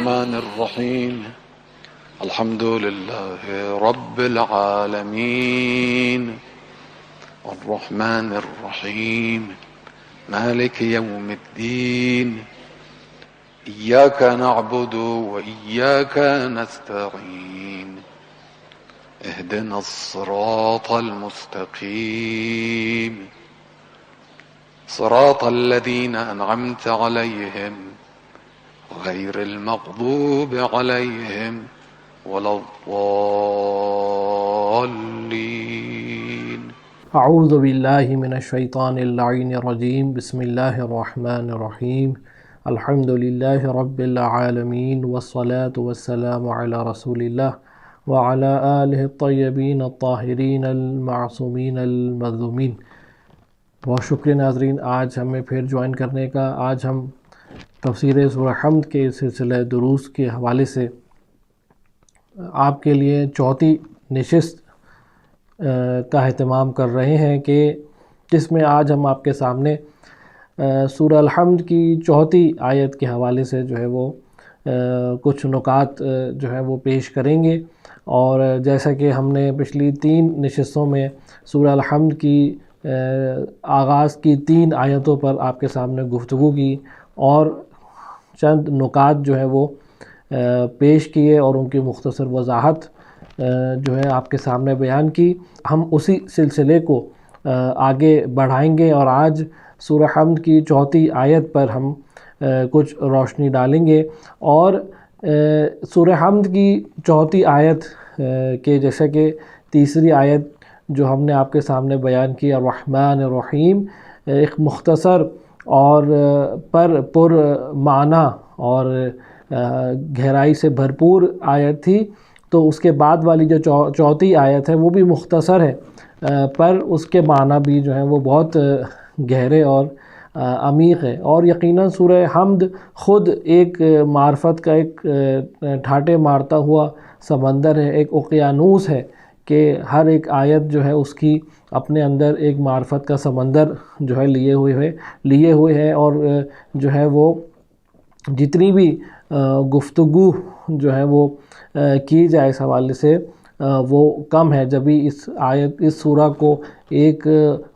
الرحمن الرحيم الحمد لله رب العالمين الرحمن الرحيم مالك يوم الدين إياك نعبد وإياك نستعين اهدنا الصراط المستقيم صراط الذين أنعمت عليهم غير المغضوب عليهم ولا الضالين. اعوذ باللہ من الشیطان اللعین الرجیم. بسم اللہ الرحمن الرحیم. الحمد للہ رب العالمین والصلاة والسلام علی رسول اللہ وعلی آلہ الطیبین الطاہرین المعصومین المظلومین. بہت شکریہ ناظرین آج ہمیں پھر جوائن کرنے کا. آج ہم تفسیر سورہ حمد کے سلسلہ دروس کے حوالے سے آپ کے لیے چوتھی نشست کا اہتمام کر رہے ہیں کہ جس میں آج ہم آپ کے سامنے سورہ الحمد کی چوتھی آیت کے حوالے سے جو ہے وہ کچھ نکات جو ہے وہ پیش کریں گے. اور جیسا کہ ہم نے پچھلی 3 نشستوں میں سورہ الحمد کی آغاز کی 3 آیتوں پر آپ کے سامنے گفتگو کی اور چند نکات جو ہے وہ پیش کیے اور ان کی مختصر وضاحت جو ہے آپ کے سامنے بیان کی. ہم اسی سلسلے کو آگے بڑھائیں گے اور آج سورہ حمد کی چوتھی آیت پر ہم کچھ روشنی ڈالیں گے. اور سورہ حمد کی چوتھی آیت کے جیسا کہ تیسری آیت جو ہم نے آپ کے سامنے بیان کی الرحمن الرحیم ایک مختصر اور پر معنی اور گہرائی سے بھرپور آیت تھی. تو اس کے بعد والی جو چوتھی آیت ہے وہ بھی مختصر ہے پر اس کے معنی بھی جو ہیں وہ بہت گہرے اور عمیق ہے. اور یقیناً سورہ حمد خود ایک معرفت کا ایک ٹھاٹے مارتا ہوا سمندر ہے، ایک اوقیانوس ہے کہ ہر ایک آیت جو ہے اس کی اپنے اندر ایک معرفت کا سمندر جو ہے لیے ہوئے ہے. اور جو ہے وہ جتنی بھی گفتگو جو ہے وہ کی جائے اس حوالے سے وہ کم ہے. جبھی اس سورہ کو ایک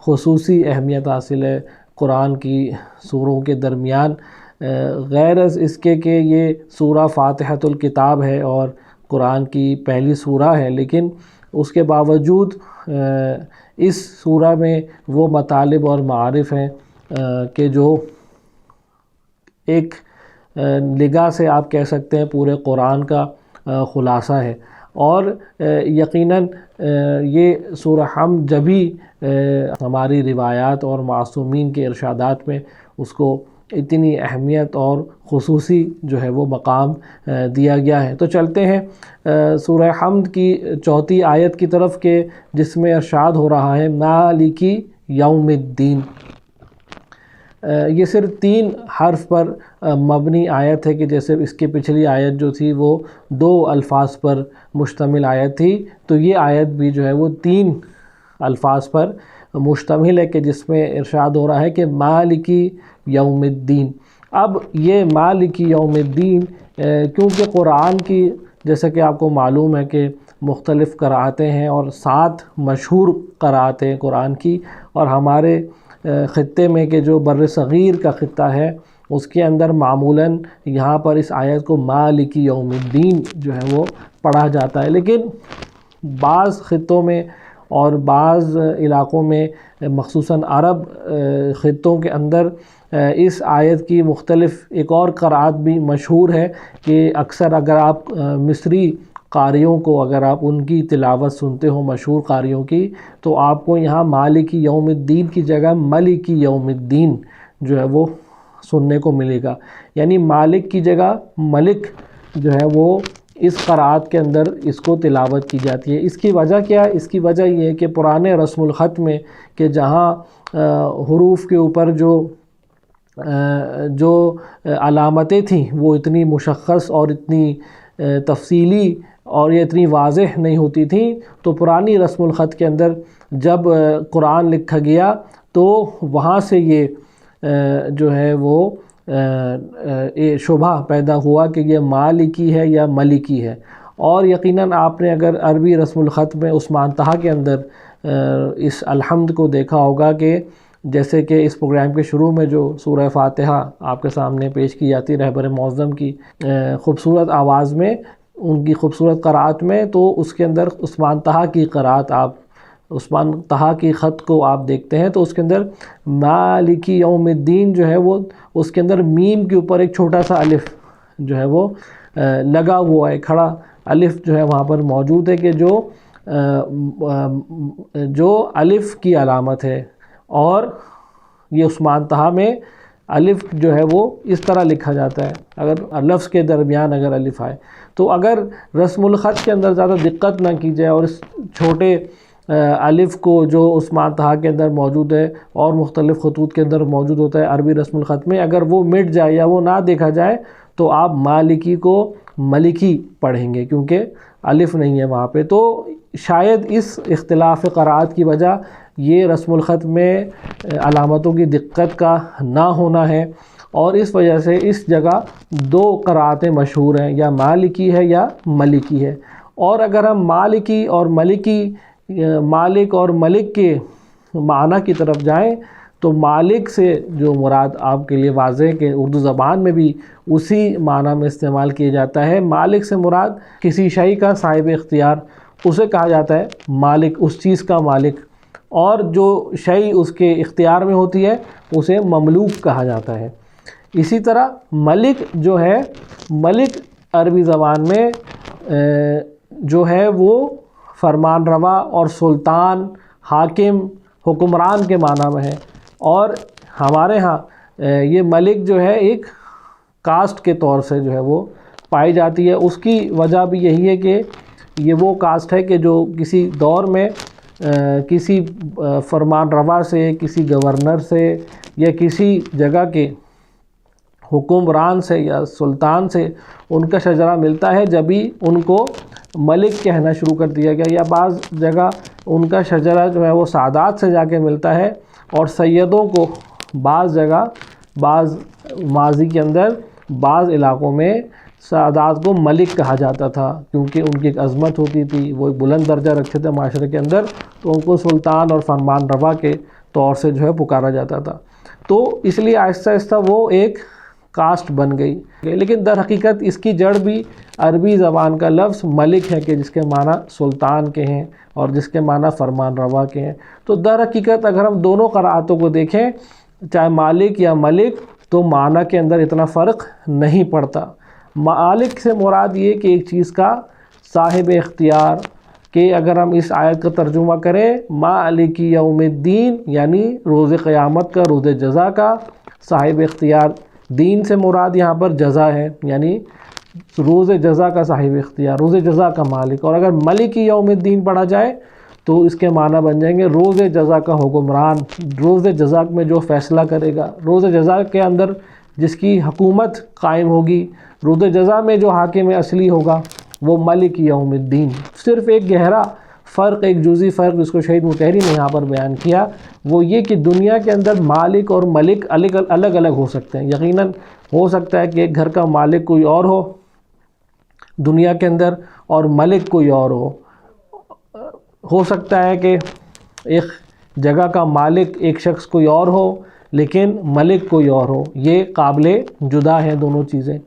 خصوصی اہمیت حاصل ہے قرآن کی سوروں کے درمیان، غیر از اس کے کہ یہ سورہ فاتحۃ الکتاب ہے اور قرآن کی پہلی سورہ ہے، لیکن اس کے باوجود اس سورہ میں وہ مطالب اور معارف ہیں کہ جو ایک نگاہ سے آپ کہہ سکتے ہیں پورے قرآن کا خلاصہ ہے. اور یقیناً یہ سورہ حمد جبھی ہماری روایات اور معصومین کے ارشادات میں اس کو اتنی اہمیت اور خصوصی جو ہے وہ مقام دیا گیا ہے. تو چلتے ہیں سورہ حمد کی چوتھی آیت کی طرف کہ جس میں ارشاد ہو رہا ہے مالک یوم الدین. یہ صرف 3 حرف پر مبنی آیت ہے کہ جیسے اس کی پچھلی آیت جو تھی وہ 2 الفاظ پر مشتمل آیت تھی، تو یہ آیت بھی جو ہے وہ 3 الفاظ پر مشتمل ہے کہ جس میں ارشاد ہو رہا ہے کہ مالک یوم الدین. اب یہ مالک یوم الدین کیونکہ قرآن کی جیسا کہ آپ کو معلوم ہے کہ مختلف قرأتیں ہیں اور 7 مشہور قرأتیں ہیں قرآن کی، اور ہمارے خطے میں کہ جو بر صغیر کا خطہ ہے اس کے اندر معمولاً یہاں پر اس آیت کو مالک یوم الدین جو ہے وہ پڑھا جاتا ہے. لیکن بعض خطوں میں اور بعض علاقوں میں مخصوصاً عرب خطوں کے اندر اس آیت کی مختلف ایک اور قرأت بھی مشہور ہے کہ اکثر اگر آپ مصری قاریوں کو اگر آپ ان کی تلاوت سنتے ہو مشہور قاریوں کی تو آپ کو یہاں مالک یوم الدین کی جگہ ملک یوم الدین جو ہے وہ سننے کو ملے گا. یعنی مالک کی جگہ ملک جو ہے وہ اس قرأت کے اندر اس کو تلاوت کی جاتی ہے. اس کی وجہ کیا ہے؟ اس کی وجہ یہ ہے کہ پرانے رسم الخط میں کہ جہاں حروف کے اوپر جو علامتیں تھیں وہ اتنی مشخص اور اتنی تفصیلی اور یہ اتنی واضح نہیں ہوتی تھیں، تو پرانی رسم الخط کے اندر جب قرآن لکھا گیا تو وہاں سے یہ جو ہے وہ شبہ پیدا ہوا کہ یہ مالکی ہے یا ملکی ہے۔ اور یقیناً آپ نے اگر عربی رسم الخط میں عثمان طہ کے اندر اس الحمد کو دیکھا ہوگا کہ جیسے کہ اس پروگرام کے شروع میں جو سورہ فاتحہ آپ کے سامنے پیش کی جاتی رہبر معظم کی خوبصورت آواز میں، ان کی خوبصورت قرأت میں، تو اس کے اندر عثمان طہ کی قرأت آپ عثمان طہ کی خط کو آپ دیکھتے ہیں تو اس کے اندر مالکی یوم الدین جو ہے وہ اس کے اندر میم کے اوپر ایک چھوٹا سا الف جو ہے وہ لگا ہوا ہے، کھڑا الف جو ہے وہاں پر موجود ہے کہ جو الف کی علامت ہے۔ اور یہ عثمان طہ میں الف جو ہے وہ اس طرح لکھا جاتا ہے، اگر لفظ کے درمیان اگر الف آئے تو اگر رسم الخط کے اندر زیادہ دقت نہ کی جائے اور اس چھوٹے الف کو جو عثمان طہ کے اندر موجود ہے اور مختلف خطوط کے اندر موجود ہوتا ہے عربی رسم الخط میں، اگر وہ مٹ جائے یا وہ نہ دیکھا جائے تو آپ مالکی کو ملکی پڑھیں گے کیونکہ الف نہیں ہے وہاں پہ۔ تو شاید اس اختلاف قرأت کی وجہ یہ رسم الخط میں علامتوں کی دقت کا نہ ہونا ہے، اور اس وجہ سے اس جگہ دو قرأتیں مشہور ہیں، یا مالکی ہے یا ملکی ہے۔ اور اگر ہم مالکی اور ملکی، مالک اور ملک کے معنی کی طرف جائیں تو مالک سے جو مراد آپ کے لیے واضح ہے کہ اردو زبان میں بھی اسی معنی میں استعمال کیا جاتا ہے۔ مالک سے مراد کسی شے کا صاحب اختیار، اسے کہا جاتا ہے مالک، اس چیز کا مالک، اور جو شے اس کے اختیار میں ہوتی ہے اسے مملوک کہا جاتا ہے۔ اسی طرح ملک جو ہے، ملک عربی زبان میں جو ہے وہ فرمان روا اور سلطان، حاکم، حکمران کے معنی میں ہے، اور ہمارے ہاں یہ ملک جو ہے ایک کاسٹ کے طور سے جو ہے وہ پائی جاتی ہے۔ اس کی وجہ بھی یہی ہے کہ یہ وہ کاسٹ ہے کہ جو کسی دور میں کسی فرمان روا سے، کسی گورنر سے یا کسی جگہ کے حکمران سے یا سلطان سے ان کا شجرہ ملتا ہے، جبھی ان کو ملک کہنا شروع کر دیا گیا، یا بعض جگہ ان کا شجرہ جو ہے وہ سادات سے جا کے ملتا ہے، اور سیدوں کو بعض جگہ، بعض ماضی کے اندر بعض علاقوں میں سادات کو ملک کہا جاتا تھا کیونکہ ان کی ایک عظمت ہوتی تھی، وہ ایک بلند درجہ رکھتے تھے معاشرے کے اندر، تو ان کو سلطان اور فرمان روا کے طور سے جو ہے پکارا جاتا تھا۔ تو اس لیے آہستہ آہستہ وہ ایک کاسٹ بن گئی، لیکن در حقیقت اس کی جڑ بھی عربی زبان کا لفظ ملک ہے کہ جس کے معنی سلطان کے ہیں اور جس کے معنی فرمان روا کے ہیں۔ تو در حقیقت اگر ہم دونوں قرأتوں کو دیکھیں، چاہے مالک یا ملک، تو معنی کے اندر اتنا فرق نہیں پڑتا۔ مالک سے مراد یہ کہ ایک چیز کا صاحب اختیار، کہ اگر ہم اس آیت کا ترجمہ کریں مالک یوم الدین یعنی روز قیامت کا، روز جزا کا صاحب اختیار، دین سے مراد یہاں پر جزا ہے، یعنی روز جزا کا صاحب اختیار، روز جزا کا مالک۔ اور اگر ملک یوم الدین پڑھا جائے تو اس کے معنی بن جائیں گے روز جزا کا حکمران، روز جزا میں جو فیصلہ کرے گا، روز جزا کے اندر جس کی حکومت قائم ہوگی، روز جزا میں جو حاکم اصلی ہوگا وہ ملک یوم الدین۔ صرف ایک گہرا فرق، ایک جزئی فرق جس کو شہید مطہری نے یہاں پر بیان کیا، وہ یہ کہ دنیا کے اندر مالک اور ملک الگ الگ ہو سکتے ہیں۔ یقیناً ہو سکتا ہے کہ ایک گھر کا مالک کوئی اور ہو دنیا کے اندر اور ملک کوئی اور ہو سکتا ہے کہ ایک جگہ کا مالک ایک شخص کوئی اور ہو لیکن ملک کوئی اور ہو، یہ قابل جدا ہیں دونوں چیزیں۔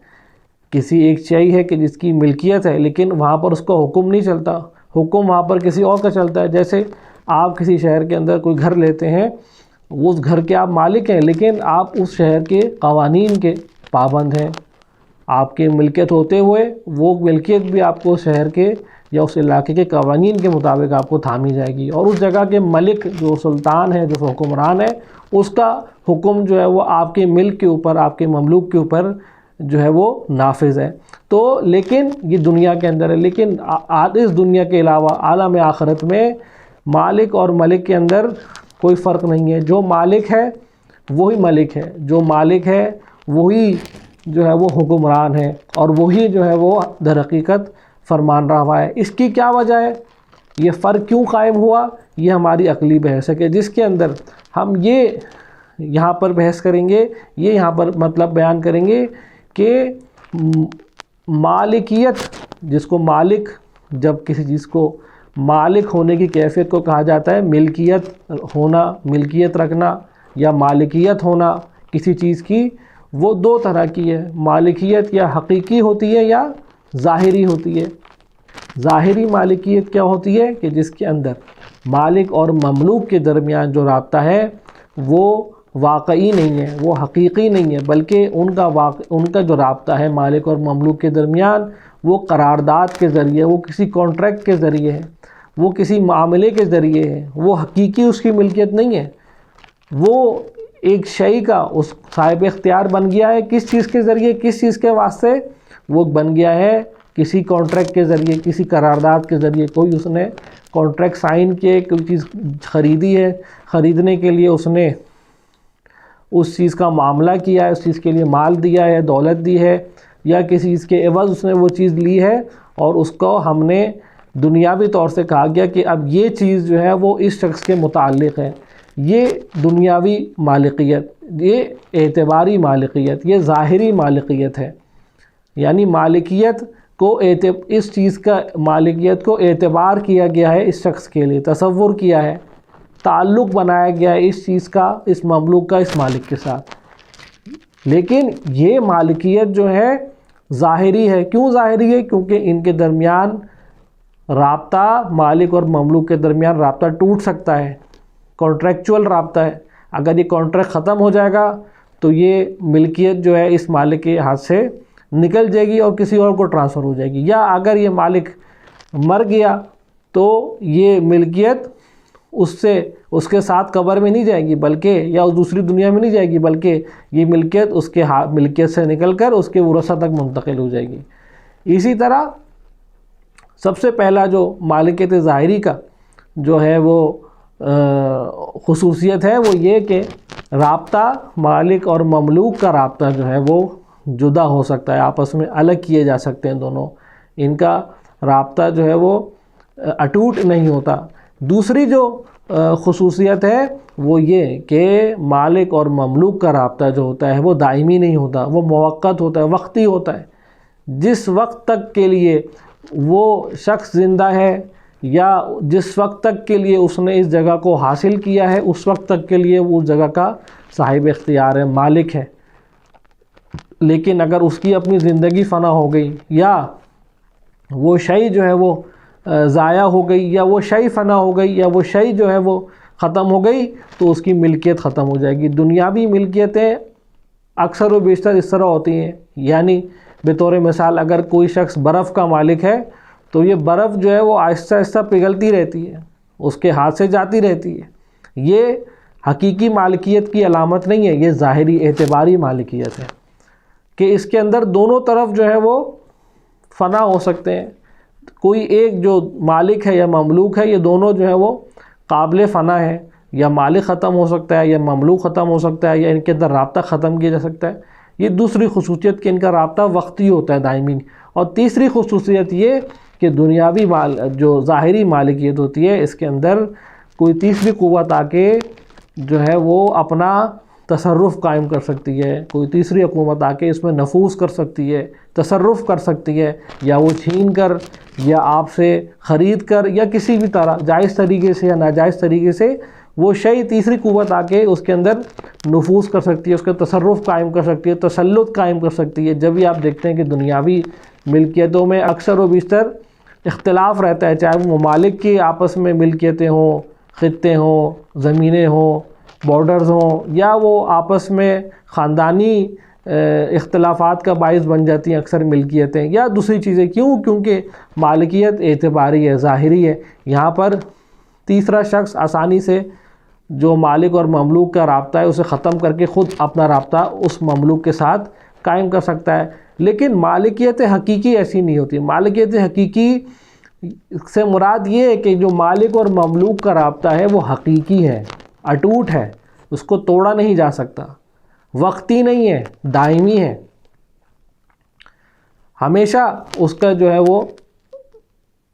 کسی ایک شے ہے کہ جس کی ملکیت ہے لیکن وہاں پر اس کا حکم نہیں چلتا، حکم وہاں پر کسی اور کا چلتا ہے۔ جیسے آپ کسی شہر کے اندر کوئی گھر لیتے ہیں، اس گھر کے آپ مالک ہیں لیکن آپ اس شہر کے قوانین کے پابند ہیں، آپ کے ملکیت ہوتے ہوئے وہ ملکیت بھی آپ کو شہر کے یا اس علاقے کے قوانین کے مطابق آپ کو تھامی جائے گی، اور اس جگہ کے ملک جو سلطان ہے، جو حکمران ہے، اس کا حکم جو ہے وہ آپ کے ملک کے اوپر، آپ کے مملوک کے اوپر جو ہے وہ نافذ ہے۔ تو لیکن یہ دنیا کے اندر ہے، لیکن اس دنیا کے علاوہ عالم آخرت میں مالک اور ملک کے اندر کوئی فرق نہیں ہے۔ جو مالک ہے وہی ملک ہے، جو مالک ہے وہی جو ہے وہ حکمران ہے، اور وہی جو ہے وہ در حقیقت فرمان روا ہے۔ اس کی کیا وجہ ہے؟ یہ فرق کیوں قائم ہوا؟ یہ ہماری عقلی بحث ہے کہ جس کے اندر ہم یہ یہاں پر بحث کریں گے، یہ یہاں پر مطلب بیان کریں گے کہ مالکیت، جس کو مالک، جب کسی چیز کو مالک ہونے کی کیفیت کو کہا جاتا ہے، ملکیت ہونا، ملکیت رکھنا یا مالکیت ہونا کسی چیز کی، وہ دو طرح کی ہے۔ مالکیت یا حقیقی ہوتی ہے یا ظاہری ہوتی ہے۔ ظاہری مالکیت کیا ہوتی ہے کہ جس کے اندر مالک اور مملوک کے درمیان جو رابطہ ہے وہ واقعی نہیں ہے، وہ حقیقی نہیں ہے، بلکہ ان کا جو رابطہ ہے مالک اور مملوک کے درمیان وہ قرارداد کے ذریعے، وہ کسی کانٹریکٹ کے ذریعے ہے، وہ کسی معاملے کے ذریعے ہے، وہ حقیقی اس کی ملکیت نہیں ہے۔ وہ ایک شے کا اس صاحب اختیار بن گیا ہے، کس چیز کے ذریعے، کس چیز کے واسطے؟ وہ بن گیا ہے کسی کانٹریکٹ کے ذریعے، کسی قرارداد کے ذریعے۔ کوئی اس نے کانٹریکٹ سائن کیے، کوئی چیز خریدی ہے، خریدنے کے لیے اس نے اس چیز کا معاملہ کیا ہے، اس چیز کے لیے مال دیا ہے، دولت دی ہے، یا کسی چیز کے عوض اس نے وہ چیز لی ہے، اور اس کو ہم نے دنیاوی طور سے کہا گیا کہ اب یہ چیز جو ہے وہ اس شخص کے متعلق ہے۔ یہ دنیاوی مالکیت، یہ اعتباری مالکیت، یہ ظاہری مالکیت ہے۔ یعنی مالکیت کو اس چیز کا مالکیت کو اعتبار کیا گیا ہے، اس شخص کے لیے تصور کیا ہے، تعلق بنایا گیا ہے اس چیز کا، اس مملوک کا اس مالک کے ساتھ۔ لیکن یہ مالکیت جو ہے ظاہری ہے۔ کیوں ظاہری ہے؟ کیونکہ ان کے درمیان رابطہ، مالک اور مملوک کے درمیان رابطہ ٹوٹ سکتا ہے، کانٹریکچول رابطہ ہے۔ اگر یہ کانٹریکٹ ختم ہو جائے گا تو یہ ملکیت جو ہے اس مالک کے ہاتھ سے نکل جائے گی اور کسی اور کو ٹرانسفر ہو جائے گی، یا اگر یہ مالک مر گیا تو یہ ملکیت اس کے ساتھ قبر میں نہیں جائے گی، بلکہ یا اس دوسری دنیا میں نہیں جائے گی، بلکہ یہ ملکیت اس کے ملکیت سے نکل کر اس کے ورثہ تک منتقل ہو جائے گی۔ اسی طرح سب سے پہلا جو مالکیت ظاہری کا جو ہے وہ خصوصیت ہے وہ یہ کہ رابطہ، مالک اور مملوک کا رابطہ جو ہے وہ جدا ہو سکتا ہے، آپس میں الگ کیے جا سکتے ہیں دونوں، ان کا رابطہ جو ہے وہ اٹوٹ نہیں ہوتا۔ دوسری جو خصوصیت ہے وہ یہ کہ مالک اور مملوک کا رابطہ جو ہوتا ہے وہ دائمی نہیں ہوتا، وہ موقت ہوتا ہے، وقتی ہوتا ہے۔ جس وقت تک کے لیے وہ شخص زندہ ہے یا جس وقت تک کے لیے اس نے اس جگہ کو حاصل کیا ہے، اس وقت تک کے لیے وہ اس جگہ کا صاحب اختیار ہے، مالک ہے۔ لیکن اگر اس کی اپنی زندگی فنا ہو گئی، یا وہ شے جو ہے وہ ضائع ہو گئی، یا وہ شے فنا ہو گئی، یا وہ شے جو ہے وہ ختم ہو گئی، تو اس کی ملکیت ختم ہو جائے گی۔ دنیاوی ملکیتیں اکثر و بیشتر اس طرح ہوتی ہیں، یعنی بطور مثال اگر کوئی شخص برف کا مالک ہے تو یہ برف جو ہے وہ آہستہ آہستہ پگھلتی رہتی ہے، اس کے ہاتھ سے جاتی رہتی ہے۔ یہ حقیقی مالکیت کی علامت نہیں ہے، یہ ظاہری اعتباری مالکیت ہے کہ اس کے اندر دونوں طرف جو ہے وہ فنا ہو سکتے ہیں۔ کوئی ایک جو مالک ہے یا مملوک ہے، یہ دونوں جو ہے وہ قابل فنا ہے، یا مالک ختم ہو سکتا ہے یا مملوک ختم ہو سکتا ہے، یا ان کے اندر رابطہ ختم کیا جا سکتا ہے۔ یہ دوسری خصوصیت کہ ان کا رابطہ وقتی ہوتا ہے، دائمی۔ اور تیسری خصوصیت یہ کہ دنیاوی جو ظاہری مالکیت ہوتی ہے، اس کے اندر کوئی تیسری قوت آ کے جو ہے وہ اپنا تصرف قائم کر سکتی ہے، کوئی تیسری حکومت آ کے اس میں نفوذ کر سکتی ہے، تصرف کر سکتی ہے، یا وہ چھین کر یا آپ سے خرید کر یا کسی بھی طرح جائز طریقے سے یا ناجائز طریقے سے وہ شے تیسری قوت آ کے اس کے اندر نفوذ کر سکتی ہے، اس کا تصرف قائم کر سکتی ہے، تسلط قائم کر سکتی ہے۔ جب بھی آپ دیکھتے ہیں کہ دنیاوی ملکیتوں میں اکثر و بیشتر اختلاف رہتا ہے، چاہے وہ ممالک کی آپس میں ملکیتیں ہوں، خطے ہوں، زمینیں ہوں، بارڈرز ہوں، یا وہ آپس میں خاندانی اختلافات کا باعث بن جاتی ہیں اکثر ملکیتیں، یا دوسری چیزیں۔ کیوں؟ کیونکہ مالکیت اعتباری ہے، ظاہری ہے۔ یہاں پر تیسرا شخص آسانی سے جو مالک اور مملوک کا رابطہ ہے اسے ختم کر کے خود اپنا رابطہ اس مملوک کے ساتھ قائم کر سکتا ہے۔ لیکن مالکیت حقیقی ایسی نہیں ہوتی۔ مالکیت حقیقی سے مراد یہ ہے کہ جو مالک اور مملوک کا رابطہ ہے وہ حقیقی ہے، اٹوٹ ہے، اس کو توڑا نہیں جا سکتا، وقتی نہیں ہے، دائمی ہے۔ ہمیشہ اس کا جو ہے وہ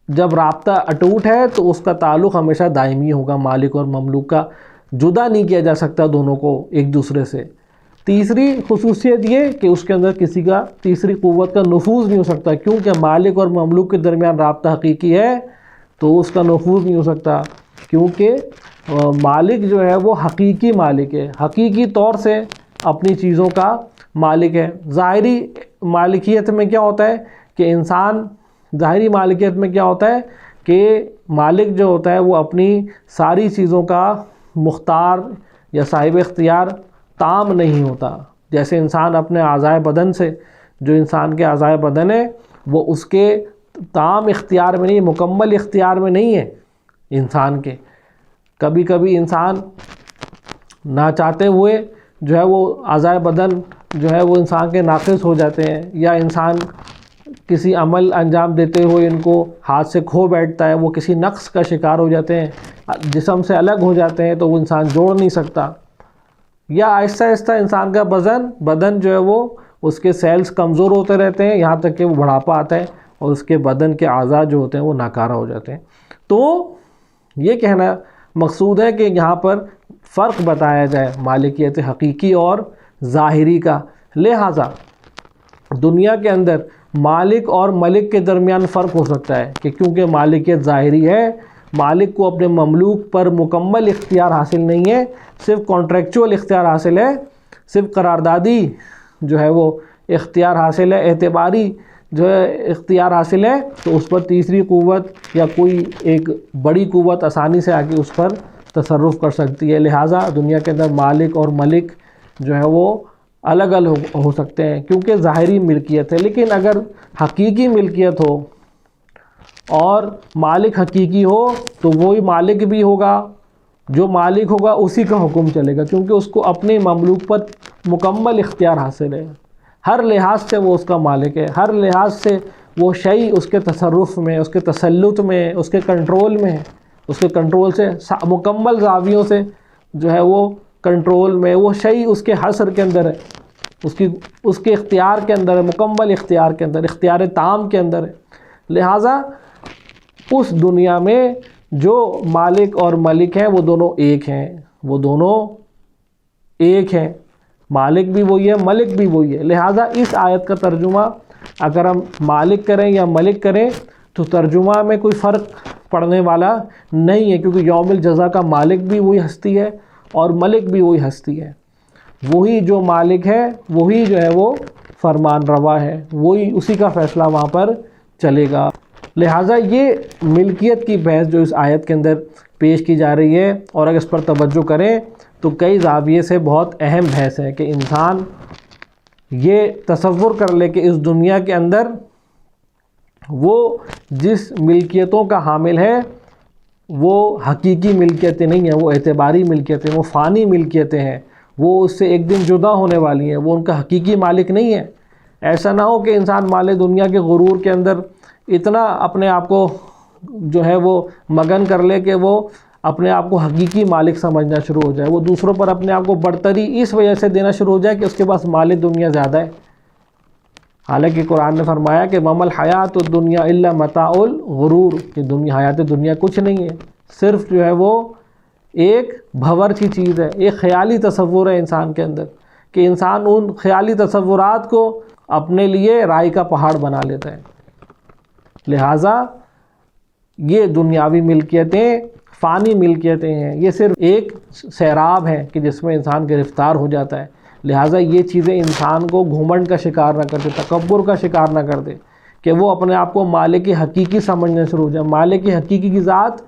جب رابطہ اٹوٹ ہے تو اس کا تعلق ہمیشہ دائمی ہوگا مالک اور مملوک کا۔ جدا نہیں کیا جا سکتا دونوں کو ایک دوسرے سے۔ تیسری خصوصیت یہ کہ اس کے اندر کسی کا تیسری قوت کا نفوذ نہیں ہو سکتا، کیونکہ مالک اور مملوک کے درمیان رابطہ حقیقی ہے تو اس کا نفوذ نہیں ہو سکتا، کیونکہ مالک جو ہے وہ حقیقی مالک ہے، حقیقی طور سے اپنی چیزوں کا مالک ہے۔ ظاہری مالکیت میں کیا ہوتا ہے کہ ظاہری مالکیت میں کیا ہوتا ہے کہ مالک جو ہوتا ہے وہ اپنی ساری چیزوں کا مختار یا صاحب اختیار تام نہیں ہوتا۔ جیسے انسان اپنے اعضائے بدن سے، جو انسان کے اعضائے بدن ہے وہ اس کے تام اختیار میں نہیں، مکمل اختیار میں نہیں ہے انسان کے۔ کبھی کبھی انسان نہ چاہتے ہوئے جو ہے وہ اعضائے بدن جو ہے وہ انسان کے ناقص ہو جاتے ہیں، یا انسان کسی عمل انجام دیتے ہوئے ان کو ہاتھ سے کھو بیٹھتا ہے، وہ کسی نقص کا شکار ہو جاتے ہیں، جسم سے الگ ہو جاتے ہیں تو وہ انسان جوڑ نہیں سکتا، یا آہستہ آہستہ انسان کا بدن جو ہے وہ اس کے سیلز کمزور ہوتے رہتے ہیں یہاں تک کہ وہ بڑھاپا آتا ہے اور اس کے بدن کے اعضاء جو ہوتے ہیں وہ ناکارہ ہو جاتے ہیں۔ تو یہ کہنا مقصود ہے کہ یہاں پر فرق بتایا جائے مالکیت حقیقی اور ظاہری کا۔ لہٰذا دنیا کے اندر مالک اور ملک کے درمیان فرق ہو سکتا ہے کہ کیونکہ مالکیت ظاہری ہے، مالک کو اپنے مملوک پر مکمل اختیار حاصل نہیں ہے، صرف کانٹریکچول اختیار حاصل ہے، صرف قراردادی جو ہے وہ اختیار حاصل ہے، اعتباری جو ہے اختیار حاصل ہے، تو اس پر تیسری قوت یا کوئی ایک بڑی قوت آسانی سے آ کے اس پر تصرف کر سکتی ہے۔ لہٰذا دنیا کے اندر مالک اور ملک جو ہے وہ الگ الگ ہو سکتے ہیں کیونکہ ظاہری ملکیت ہے، لیکن اگر حقیقی ملکیت ہو اور مالک حقیقی ہو تو وہی مالک بھی ہوگا، جو مالک ہوگا اسی کا حکم چلے گا، کیونکہ اس کو اپنے مملوک پر مکمل اختیار حاصل ہے، ہر لحاظ سے وہ اس کا مالک ہے، ہر لحاظ سے وہ شیء اس کے تصرف میں، اس کے تسلط میں، اس کے کنٹرول میں ہے، اس کے کنٹرول سے مکمل زاویوں سے جو ہے وہ کنٹرول میں، وہ شیء اس کے حصر کے اندر ہے، اس کے اختیار کے اندر ہے، مکمل اختیار کے اندر، اختیار تام کے اندر ہے۔ لہٰذا اس دنیا میں جو مالک اور ملک ہیں وہ دونوں ایک ہیں، وہ دونوں ایک ہیں، مالک بھی وہی ہے، ملک بھی وہی ہے۔ لہٰذا اس آیت کا ترجمہ اگر ہم مالک کریں یا ملک کریں تو ترجمہ میں کوئی فرق پڑنے والا نہیں ہے، کیونکہ یوم الجزا کا مالک بھی وہی ہستی ہے اور ملک بھی وہی ہستی ہے، وہی جو مالک ہے وہی جو ہے وہ فرمان روا ہے، وہی اسی کا فیصلہ وہاں پر چلے گا۔ لہٰذا یہ ملکیت کی بحث جو اس آیت کے اندر پیش کی جا رہی ہے، اور اگر اس پر توجہ کریں تو کئی زاویے سے بہت اہم بحث ہے کہ انسان یہ تصور کر لے کہ اس دنیا کے اندر وہ جس ملکیتوں کا حامل ہے وہ حقیقی ملکیتیں نہیں ہیں، وہ اعتباری ملکیتیں، وہ فانی ملکیتیں ہیں، وہ اس سے ایک دن جدا ہونے والی ہیں، وہ ان کا حقیقی مالک نہیں ہے۔ ایسا نہ ہو کہ انسان مال دنیا کے غرور کے اندر اتنا اپنے آپ کو جو ہے وہ مگن کر لے کہ وہ اپنے آپ کو حقیقی مالک سمجھنا شروع ہو جائے، وہ دوسروں پر اپنے آپ کو برتری اس وجہ سے دینا شروع ہو جائے کہ اس کے پاس مال دنیا زیادہ ہے۔ حالانکہ قرآن نے فرمایا کہ وَمَا الْحَيَاةُ الدُّنْيَا إِلَّا مَتَاعُ الْغُرُورِ، کہ حیات دنیا کچھ نہیں ہے، صرف جو ہے وہ ایک بھنور کی چیز ہے، ایک خیالی تصور ہے انسان کے اندر کہ انسان ان خیالی تصورات کو اپنے لیے رائی کا پہاڑ بنا لیتا ہے۔ لہٰذا یہ دنیاوی ملکیتیں فانی ملکیتیں ہیں، یہ صرف ایک سیراب ہے کہ جس میں انسان گرفتار ہو جاتا ہے۔ لہٰذا یہ چیزیں انسان کو گھمنڈ کا شکار نہ کر دے، تکبر کا شکار نہ کر دے کہ وہ اپنے آپ کو مالک حقیقی سمجھنا شروع ہو جائے۔ مالک حقیقی کی ذات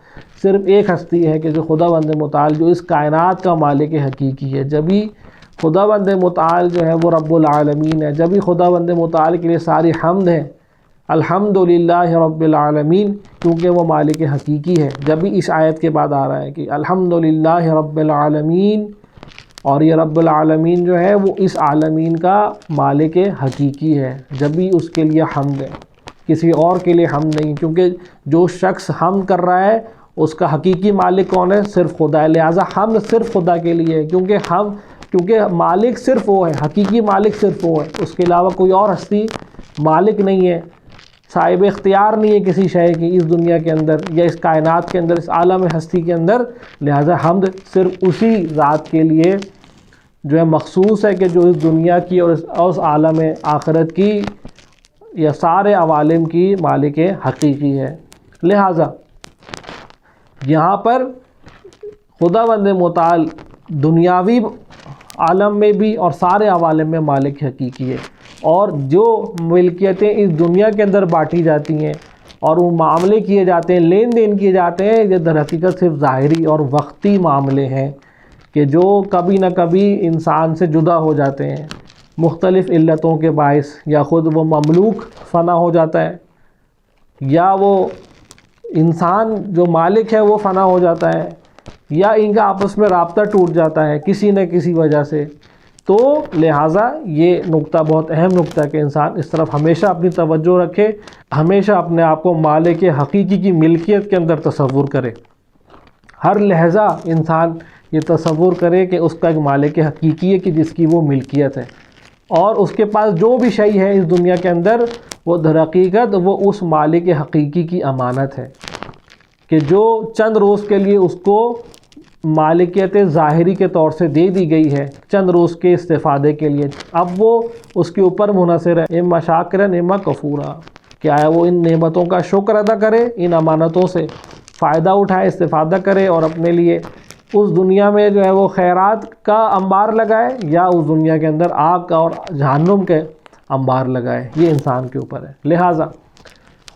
صرف ایک ہستی ہے کہ جو خداوند متعال جو اس کائنات کا مالک حقیقی ہے۔ جبھی خداوند متعال جو ہے وہ رب العالمین ہے، جبھی خداوند متعال کے لیے ساری حمد ہے، الحمدللہ رب العالمین، کیونکہ وہ مالک حقیقی ہے۔ جبھی اس آیت کے بعد آ رہا ہے کہ الحمدللہ رب العالمین، اور یہ رب العالمین جو ہے وہ اس عالمین کا مالک حقیقی ہے، جبھی اس کے لیے حمد ہے، کسی اور کے لیے حمد نہیں، کیونکہ جو شخص حمد کر رہا ہے اس کا حقیقی مالک کون ہے؟ صرف خدا ہے۔ لہٰذا حمد صرف خدا کے لیے ہے، کیونکہ مالک صرف وہ ہے، حقیقی مالک صرف وہ ہے، اس کے علاوہ کوئی اور ہستی مالک نہیں ہے، صاحب اختیار نہیں ہے کسی شے کی اس دنیا کے اندر یا اس کائنات کے اندر، اس عالم ہستی کے اندر، لہٰذا حمد صرف اسی ذات کے لیے جو ہے مخصوص ہے کہ جو اس دنیا کی اور اس عالم آخرت کی یا سارے عوالم کی مالک حقیقی ہے۔ لہٰذا یہاں پر خداوند متعال دنیاوی عالم میں بھی اور سارے عوالم میں مالک حقیقی ہے، اور جو ملکیتیں اس دنیا کے اندر بانٹی جاتی ہیں اور وہ معاملے کیے جاتے ہیں، لین دین کیے جاتے ہیں، یہ در حقیقت صرف ظاہری اور وقتی معاملے ہیں کہ جو کبھی نہ کبھی انسان سے جدا ہو جاتے ہیں مختلف علتوں کے باعث، یا خود وہ مملوک فنا ہو جاتا ہے، یا وہ انسان جو مالک ہے وہ فنا ہو جاتا ہے، یا ان کا آپس میں رابطہ ٹوٹ جاتا ہے کسی نہ کسی وجہ سے۔ تو لہٰذا یہ نقطہ بہت اہم نقطہ ہے کہ انسان اس طرف ہمیشہ اپنی توجہ رکھے، ہمیشہ اپنے آپ کو مالک حقیقی کی ملکیت کے اندر تصور کرے، ہر لحظہ انسان یہ تصور کرے کہ اس کا ایک مالک حقیقی ہے کہ جس کی وہ ملکیت ہے، اور اس کے پاس جو بھی شے ہے اس دنیا کے اندر وہ در حقیقت وہ اس مالک حقیقی کی امانت ہے کہ جو چند روز کے لیے اس کو مالکیت ظاہری کے طور سے دے دی گئی ہے، چند روز کے استفادے کے لیے، اب وہ اس کے اوپر منحصر ہے، اما شاکرا اما کفورا، کہ آیا وہ ان نعمتوں کا شکر ادا کرے، ان امانتوں سے فائدہ اٹھائے، استفادہ کرے، اور اپنے لیے اس دنیا میں جو ہے وہ خیرات کا انبار لگائے، یا اس دنیا کے اندر آگ کا اور جہنم کے انبار لگائے، یہ انسان کے اوپر ہے۔ لہٰذا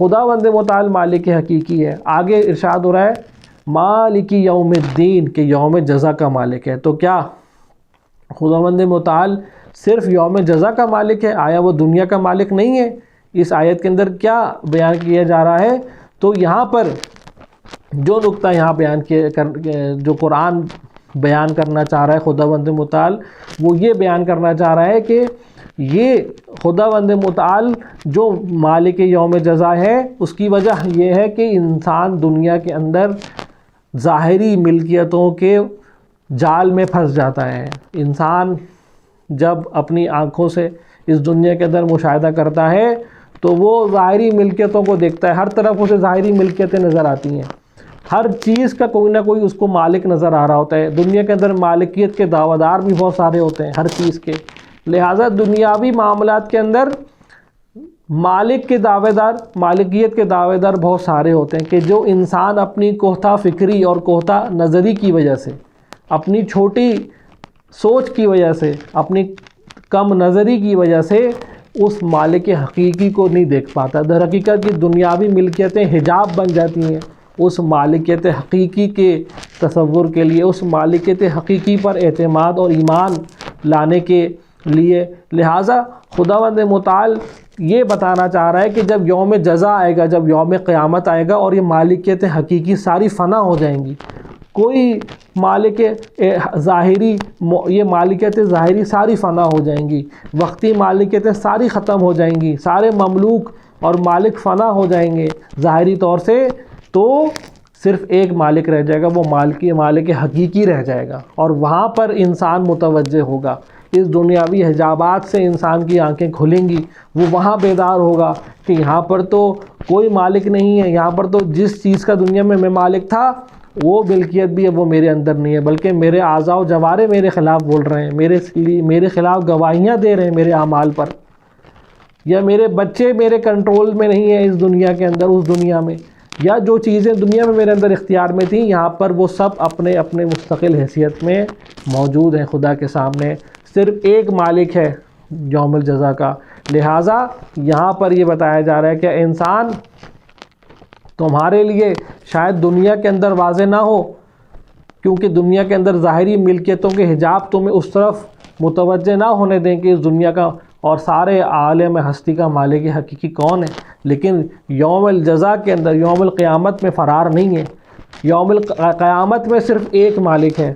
خداوند متعال مالک حقیقی ہے۔ آگے ارشاد ہو رہا ہے مالک یوم الدین، کہ یوم جزا کا مالک ہے۔ تو کیا خداوند متعال صرف یوم جزا کا مالک ہے؟ آیا وہ دنیا کا مالک نہیں ہے؟ اس آیت کے اندر کیا بیان کیا جا رہا ہے؟ تو یہاں پر جو نقطہ یہاں بیان جو قرآن بیان کرنا چاہ رہا ہے خداوند متعال، وہ یہ بیان کرنا چاہ رہا ہے کہ یہ خداوند متعال جو مالک یوم جزا ہے، اس کی وجہ یہ ہے کہ انسان دنیا کے اندر ظاہری ملکیتوں کے جال میں پھنس جاتا ہے۔ انسان جب اپنی آنکھوں سے اس دنیا کے اندر مشاہدہ کرتا ہے تو وہ ظاہری ملکیتوں کو دیکھتا ہے، ہر طرف اسے ظاہری ملکیتیں نظر آتی ہیں، ہر چیز کا کوئی نہ کوئی اس کو مالک نظر آ رہا ہوتا ہے۔ دنیا کے اندر مالکیت کے دعویٰ دار بھی بہت سارے ہوتے ہیں ہر چیز کے، لہٰذا دنیاوی معاملات کے اندر مالک کے دعوے دار، مالکیت کے دعوے دار بہت سارے ہوتے ہیں کہ جو انسان اپنی کوتاہ فکری اور کوتاہ نظری کی وجہ سے، اپنی چھوٹی سوچ کی وجہ سے، اپنی کم نظری کی وجہ سے اس مالک حقیقی کو نہیں دیکھ پاتا۔ در حقیقت کی دنیاوی ملکیتیں حجاب بن جاتی ہیں اس مالکیت حقیقی کے تصور کے لیے، اس مالکیت حقیقی پر اعتماد اور ایمان لانے کے لیے۔ لہٰذا خداوند متعال یہ بتانا چاہ رہا ہے کہ جب یوم جزا آئے گا، جب یوم قیامت آئے گا اور یہ مالکیت حقیقی ساری فنا ہو جائیں گی، کوئی مالک ظاہری، یہ مالکیت ظاہری ساری فنا ہو جائیں گی، وقتی مالکیتیں ساری ختم ہو جائیں گی، سارے مملوک اور مالک فنا ہو جائیں گے ظاہری طور سے، تو صرف ایک مالک رہ جائے گا، وہ مالک حقیقی رہ جائے گا، اور وہاں پر انسان متوجہ ہوگا۔ اس دنیاوی حجابات سے انسان کی آنکھیں کھلیں گی، وہ وہاں بیدار ہوگا کہ یہاں پر تو کوئی مالک نہیں ہے، یہاں پر تو جس چیز کا دنیا میں میں مالک تھا وہ ملکیت بھی ہے وہ میرے اندر نہیں ہے، بلکہ میرے اعضاء و جوارے میرے خلاف بول رہے ہیں، میرے خلاف گواہیاں دے رہے ہیں میرے اعمال پر، یا میرے بچے میرے کنٹرول میں نہیں ہیں اس دنیا کے اندر، اس دنیا میں، یا جو چیزیں دنیا میں میرے اندر اختیار میں تھیں یہاں پر وہ سب اپنے اپنے مستقل حیثیت میں موجود ہیں خدا کے سامنے۔ صرف ایک مالک ہے یوم الجزا کا۔ لہٰذا یہاں پر یہ بتایا جا رہا ہے کہ انسان تمہارے لیے شاید دنیا کے اندر واضح نہ ہو، کیونکہ دنیا کے اندر ظاہری ملکیتوں کے حجاب تمہیں اس طرف متوجہ نہ ہونے دیں کہ اس دنیا کا اور سارے عالم ہستی کا مالک حقیقی کون ہے، لیکن یوم الجزا کے اندر، یوم القیامت میں فرار نہیں ہے۔ یوم القیامت میں صرف ایک مالک ہے،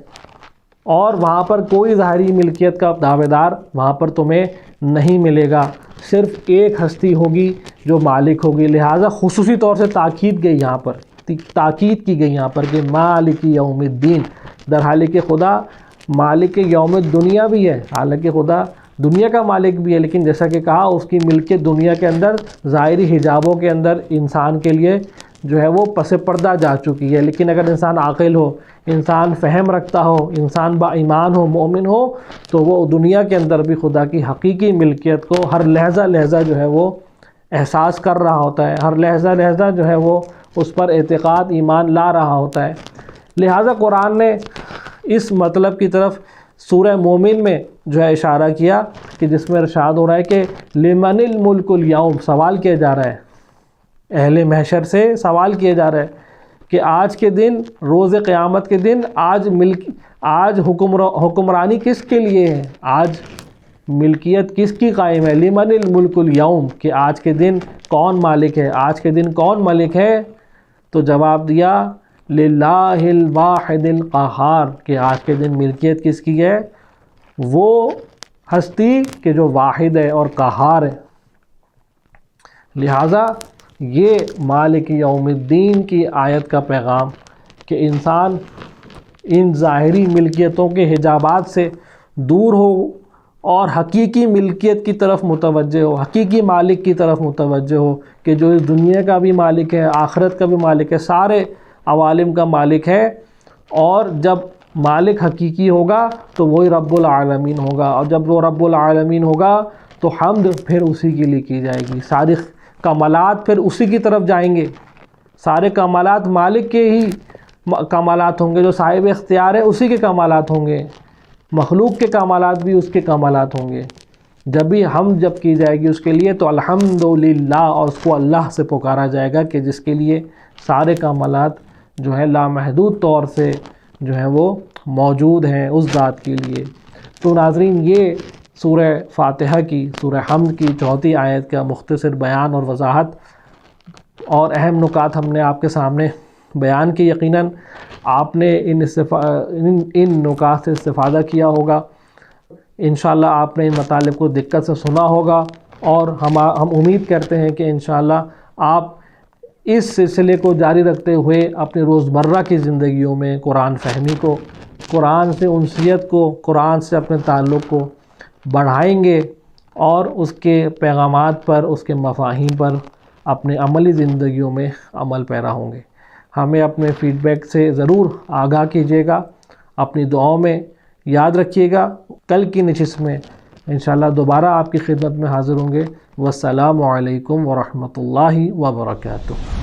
اور وہاں پر کوئی ظاہری ملکیت کا دعوے دار وہاں پر تمہیں نہیں ملے گا، صرف ایک ہستی ہوگی جو مالک ہوگی۔ لہٰذا خصوصی طور سے تاکید کی گئی یہاں پر کہ مالک یوم الدین، در حال کہ خدا مالک یوم الدنیا بھی ہے، حالانکہ خدا دنیا کا مالک بھی ہے، لیکن جیسا کہ کہا اس کی ملکیت دنیا کے اندر ظاہری حجابوں کے اندر انسان کے لیے جو ہے وہ پس پردہ جا چکی ہے. لیکن اگر انسان عاقل ہو، انسان فہم رکھتا ہو، انسان با ایمان ہو، مومن ہو، تو وہ دنیا کے اندر بھی خدا کی حقیقی ملکیت کو ہر لحظہ لحظہ جو ہے وہ احساس کر رہا ہوتا ہے، ہر لحظہ لحظہ جو ہے وہ اس پر اعتقاد ایمان لا رہا ہوتا ہے. لہٰذا قرآن نے اس مطلب کی طرف سورہ مومن میں جو ہے اشارہ کیا کہ جس میں ارشاد ہو رہا ہے کہ لمن الملک اليوم، سوال کیا جا رہا ہے اہل محشر سے، سوال کیا جا رہا ہے کہ آج کے دن، روز قیامت کے دن، آج حکمرانی کس کے لیے ہے، آج ملکیت کس کی قائم ہے. لمن الملک اليوم، کہ آج کے دن کون مالک ہے، آج کے دن کون ملک ہے. تو جواب دیا للہ الواحد القہار، کہ آج کے دن ملکیت کس کی ہے، وہ ہستی کہ جو واحد ہے اور قہار ہے. لہٰذا یہ مالک یوم الدین کی آیت کا پیغام کہ انسان ان ظاہری ملکیتوں کے حجابات سے دور ہو اور حقیقی ملکیت کی طرف متوجہ ہو، حقیقی مالک کی طرف متوجہ ہو کہ جو اس دنیا کا بھی مالک ہے، آخرت کا بھی مالک ہے، سارے عوالم کا مالک ہے. اور جب مالک حقیقی ہوگا تو وہی رب العالمین ہوگا، اور جب وہ رب العالمین ہوگا تو حمد پھر اسی کے لیے کی جائے گی، سارے کمالات پھر اسی کی طرف جائیں گے. سارے کمالات مالک کے ہی کمالات ہوں گے، جو صاحب اختیار ہے اسی کے کمالات ہوں گے، مخلوق کے کمالات بھی اس کے کمالات ہوں گے. جب بھی حمد جب کی جائے گی اس کے لیے تو الحمدللہ، اور اس کو اللہ سے پکارا جائے گا کہ جس کے لیے سارے کمالات جو ہے لامحدود طور سے جو ہے وہ موجود ہیں اس ذات کے لیے. تو ناظرین، یہ سورہ فاتحہ کی، سورہ حمد کی 4 آیت کا مختصر بیان اور وضاحت اور اہم نکات ہم نے آپ کے سامنے بیان کی. یقیناً آپ نے ان نکات سے استفادہ کیا ہوگا. انشاءاللہ آپ نے ان مطالب کو دقت سے سنا ہوگا، اور ہم امید کرتے ہیں کہ انشاءاللہ آپ اس سلسلے کو جاری رکھتے ہوئے اپنی روزمرہ کی زندگیوں میں قرآن فہمی کو، قرآن سے انسیت کو، قرآن سے اپنے تعلق کو بڑھائیں گے، اور اس کے پیغامات پر، اس کے مفاہیم پر اپنے عملی زندگیوں میں عمل پیرا ہوں گے. ہمیں اپنے فیڈ بیک سے ضرور آگاہ کیجیے گا، اپنی دعاؤں میں یاد رکھیے گا. کل کی نشست میں انشاءاللہ دوبارہ آپ کی خدمت میں حاضر ہوں گے. والسلام علیکم ورحمۃ اللہ وبرکاتہ.